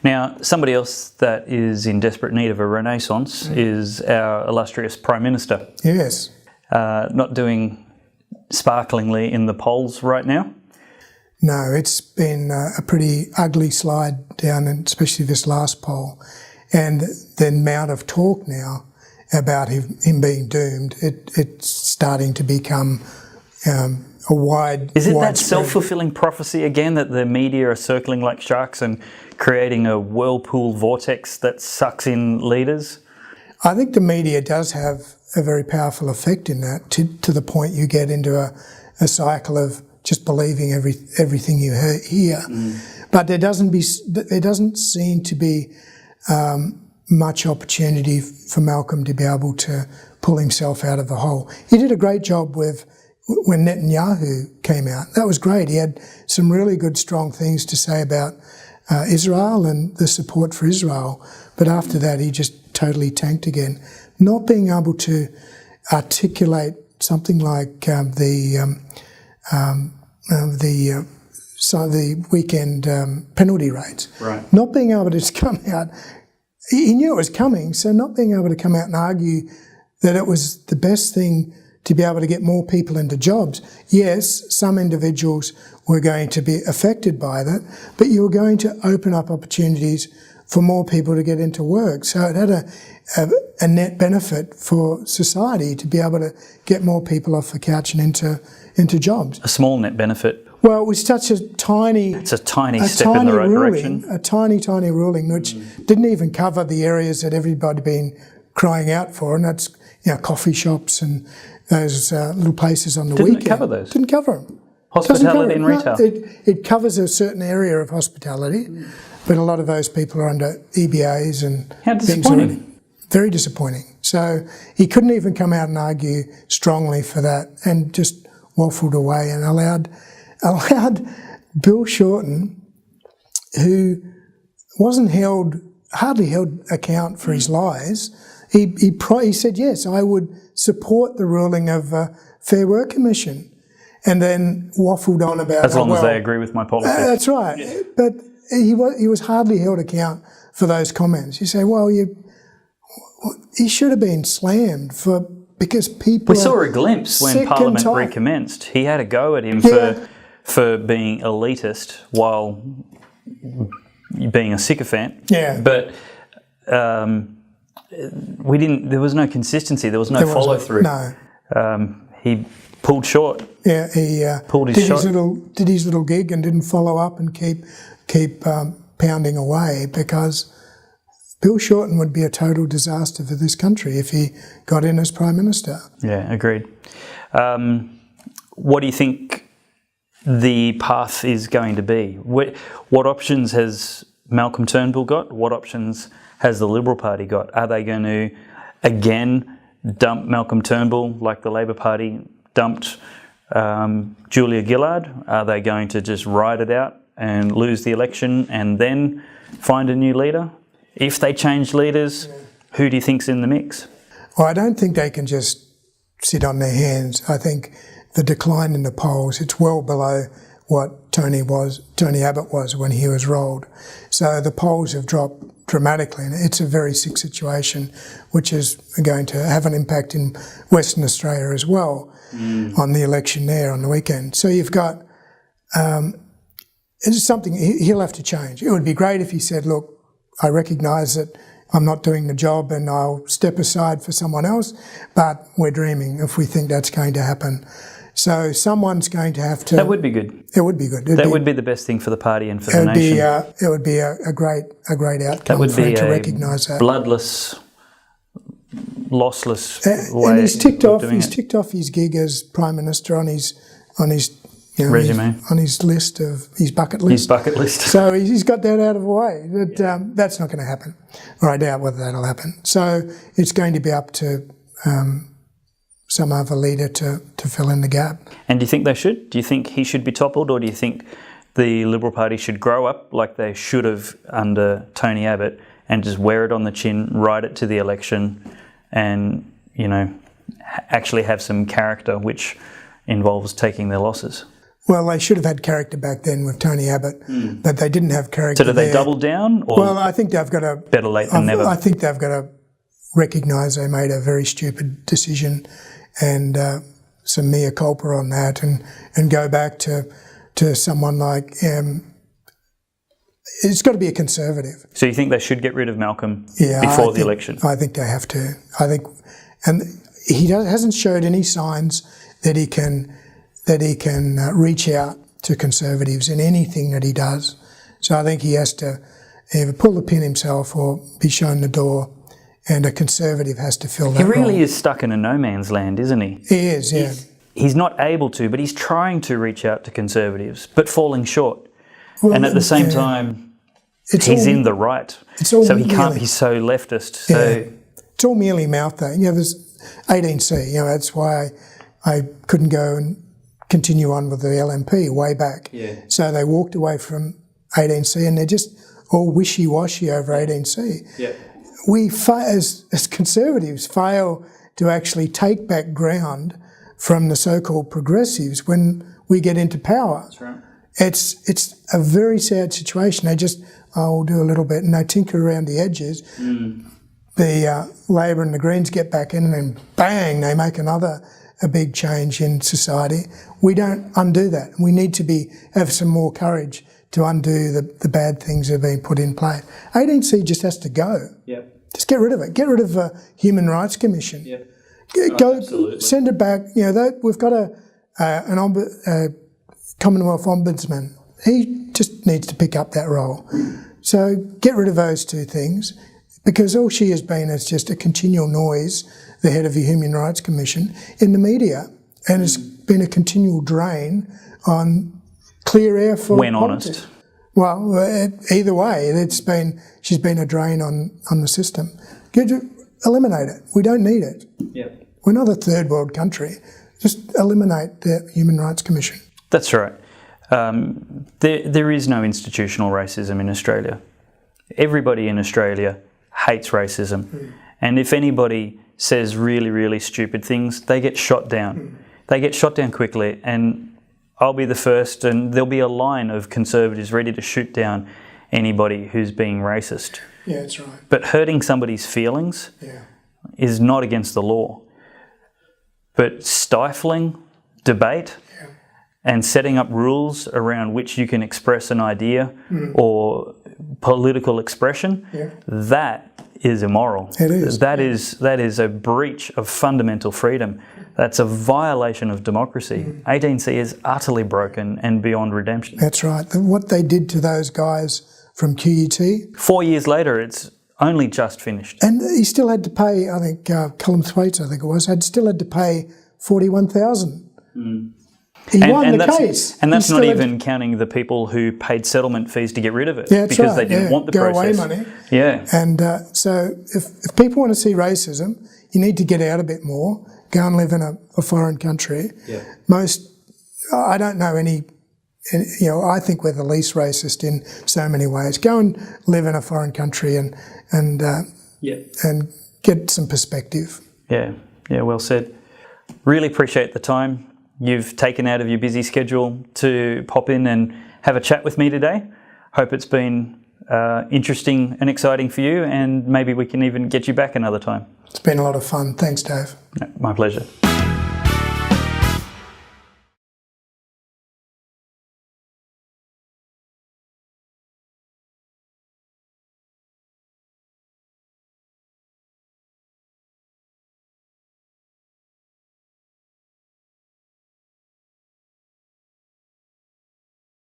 Now, somebody else that is in desperate need of a renaissance is our illustrious Prime Minister. Yes. Not doing sparklingly in the polls right now. No, it's been a pretty ugly slide down, and especially this last poll. And the amount of talk now about him being doomed, it's starting to become a wide... Is it that widespread... self-fulfilling prophecy again, that the media are circling like sharks and creating a whirlpool vortex that sucks in leaders? I think the media does have a very powerful effect in that, to the point you get into a cycle of just believing everything you hear. But there doesn't seem to be much opportunity for Malcolm to be able to pull himself out of the hole. He did a great job when Netanyahu came out. That was great. He had some really good, strong things to say about Israel and the support for Israel. But after that, he just totally tanked again. Not being able to articulate something like the weekend penalty rates. Right. Not being able to come out, he knew it was coming, so not being able to come out and argue that it was the best thing to be able to get more people into jobs. Yes, some individuals were going to be affected by that, but you were going to open up opportunities for more people to get into work. So it had a net benefit for society to be able to get more people off the couch and into jobs. A small net benefit. Well, it was such a tiny... It's a tiny step in the right direction. A tiny ruling, which didn't even cover the areas that everybody had been crying out for, and that's coffee shops and those little places on the weekend. Didn't it cover those? Didn't cover them. Hospitality and retail. No, it covers a certain area of hospitality, but a lot of those people are under EBAs and... How disappointing. Very disappointing. So he couldn't even come out and argue strongly for that, and just waffled away and allowed Bill Shorten, who wasn't hardly held account for his lies. He said, yes, I would support the ruling of Fair Work Commission, and then waffled on about... As long as they agree with my policy. That's right. Yeah. But he was hardly held account for those comments. You say, well, he should have been slammed because people... We saw a glimpse when Parliament recommenced. He had a go at him for being elitist while being a sycophant. Yeah. But there was no consistency. There was no follow-through. No. He pulled short. Yeah, he pulled his shot. Did his little gig and didn't follow up and keep pounding away, because Bill Shorten would be a total disaster for this country if he got in as Prime Minister. Yeah, agreed. What do you think the path is going to be? What options has Malcolm Turnbull got? What options has the Liberal Party got? Are they going to, again, dump Malcolm Turnbull like the Labor Party dumped Julia Gillard? Are they going to just ride it out and lose the election and then find a new leader? If they change leaders, who do you think's in the mix? Well, I don't think they can just sit on their hands. I think the decline in the polls, it's well below what Tony Abbott was when he was rolled. So the polls have dropped dramatically, and it's a very sick situation, which is going to have an impact in Western Australia as well on the election there on the weekend. So you've got, it's something he'll have to change. It would be great if he said, look, I recognise that I'm not doing the job and I'll step aside for someone else, but we're dreaming if we think that's going to happen. So someone's going to have to... That would be good. It would be good. That would be the best thing for the party and for the nation. It would be a great outcome. That would be to recognise that. Bloodless, lossless way. And he's ticked off his gig as Prime Minister on his resume, on his list of his bucket list. His bucket list. So he's got that out of the way. But that's not going to happen, or I doubt whether that'll happen. So it's going to be up to some other leader to fill in the gap. And do you think they should? Do you think he should be toppled, or do you think the Liberal Party should grow up like they should have under Tony Abbott and just wear it on the chin, ride it to the election, and actually have some character which involves taking their losses? Well, they should have had character back then with Tony Abbott, but they didn't have character. So do they double down? Or well, I think they've got to... Better late than never. I think they've got to recognise they made a very stupid decision and some mea culpa on that and go back to someone like... it's got to be a Conservative. So you think they should get rid of Malcolm before the election? I think they have to. And he hasn't showed any signs that he can reach out to Conservatives in anything that he does. So I think he has to either pull the pin himself or be shown the door, and a Conservative has to fill that role. He really is stuck in a no man's land, isn't he? He is, yeah. He's not able to, but he's trying to reach out to Conservatives, but falling short. Well, and at the same time, he's in the right, so he can't be so leftist. So it's all merely mouth though. There's 18C. That's why I couldn't go and continue on with the LNP way back. Yeah. So they walked away from 18C, and they're just all wishy-washy over 18C. Yeah. We, as Conservatives, fail to actually take back ground from the so-called progressives when we get into power. That's right. It's a very sad situation. They just, we'll do a little bit, and they tinker around the edges. The Labor and the Greens get back in, and then bang, they make a big change in society. We don't undo that. We need to have some more courage to undo the bad things that have been put in place. 18C just has to go. Yep. Just get rid of it. Get rid of the Human Rights Commission. Yep. Go, send it back. We've got a Commonwealth Ombudsman. He just needs to pick up that role. So get rid of those two things, because all she has been is just a continual noise, the head of the Human Rights Commission, in the media, and it's been a continual drain on clear air for when politics. Honest. Well, either way, she's been a drain on the system. Eliminate it. We don't need it. Yep. We're not a third world country. Just eliminate the Human Rights Commission. That's right. There is no institutional racism in Australia. Everybody in Australia hates racism. And if anybody says really, really stupid things, they get shot down. They get shot down quickly, and I'll be the first, and there'll be a line of Conservatives ready to shoot down anybody who's being racist. Yeah, that's right. But hurting somebody's feelings is not against the law. But stifling debate and setting up rules around which you can express an idea or political expression, that is immoral. It is. That is a breach of fundamental freedom. That's a violation of democracy. 18C is utterly broken and beyond redemption. That's right. What they did to those guys from QUT. 4 years later, it's only just finished. And he still had to pay, I think, Callum Thwaites, I think it was, still had to pay $41,000. He won the case. And that's not even counting the people who paid settlement fees to get rid of it because they didn't want the process. Go away money. Yeah. And so if people want to see racism, you need to get out a bit more, go and live in a foreign country. Yeah. I don't know any, I think we're the least racist in so many ways. Go and live in a foreign country and get some perspective. Yeah, well said. Really appreciate the time you've taken out of your busy schedule to pop in and have a chat with me today. Hope it's been interesting and exciting for you, and maybe we can even get you back another time. It's been a lot of fun. Thanks, Dave. My pleasure.